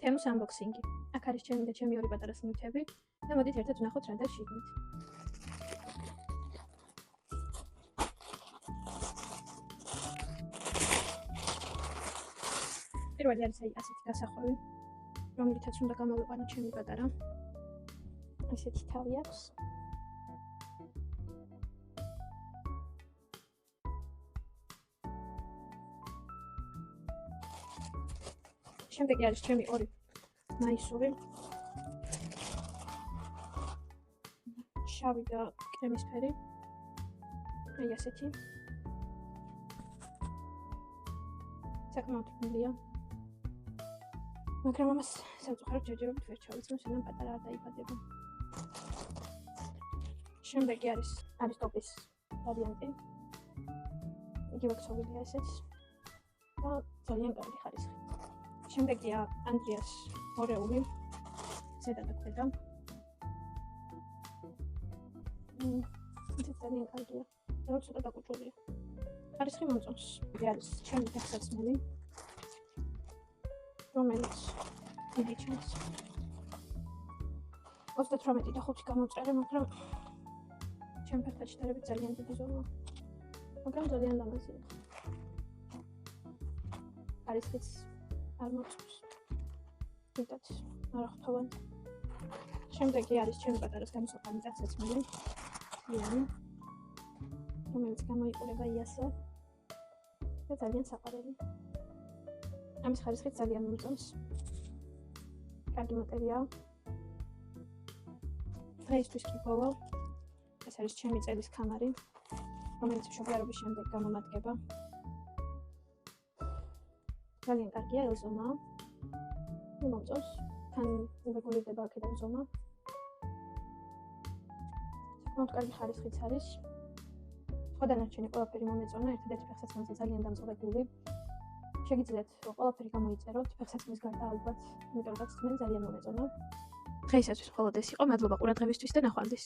ჩემს unboxing-ი. აქ არის ჩემი და ჩემი ორი პატარა სნიფები და მოდით ერთად ვნახოთ რა და შიგნით. პირველი არის ასეთი გასახვევი, რომელიცაც უნდა გამოვიყვანო ჩემი პატარა. ესეთი თავი აქვს. შემდეგი არის ჩემი ორი მაისური. შავი და კრემისფერი. აი ასეთი. საკმაოდ მილია. მაგრამ ამას სამწუხაროდ ჯერჯერობით ვერ ჩავიცნო, სანამ პატარა არ დაიბადება. შემდეგი არის ტოპის ვარიანტი. იგივე ქსოვილია ესეც და ძალიან კარგი ხარისხი. შემდეგია ანდრიას ორეული ზედა და ქვედა. ეს ძალიან კარგია. რა ცოტა დაკუჭულია. ხარისხი მომწონს. არის ჩემი დასაცმელი, რომელიც დიდი ჩანს. 38 და 5 გამოწერე, მაგრამ ჩემ ფეხებში დარებით ძალიან დიდი ზომაა. მაგრამ ძალიან ლამაზია. ხარისხიც არ მოწონს. დიდად არახტოვანი. შემდეგი არის ჩემი პატარას გამოსაყრელი დასაცმელი. იანი, რომელიც გამოიყურება იასე და ძალიან საყვარელი. ამის ხარისხიც ძალიან მომწონს. კარგი მატერიაა. დღეისთვის კი ბოლო. ეს არის ჩემი წელის კამარი, რომელიც მშობიარობის შემდეგ გამომადგება. ძალიან კარგია, ელზომაა. მომწონს. თან რეგულირდება აქედან ზომა. საკმაოდ კარგი ხარისხიც არის. სხვა დანარჩენი ყველაფერი მომეწონა, ერთადერთი ფეხსაცმელზე ძალიან დამწყებული. შეგიძლიათ ყველაფერი გამოიწეროთ, ფეხსაცმლის გარდა ალბათ, იმიტომ რომ თქვენ ძალიან მომეწონა. დღეისათვის მხოლოდ ეს იყო. მადლობა ყურადღებისთვის და ნახვამდის.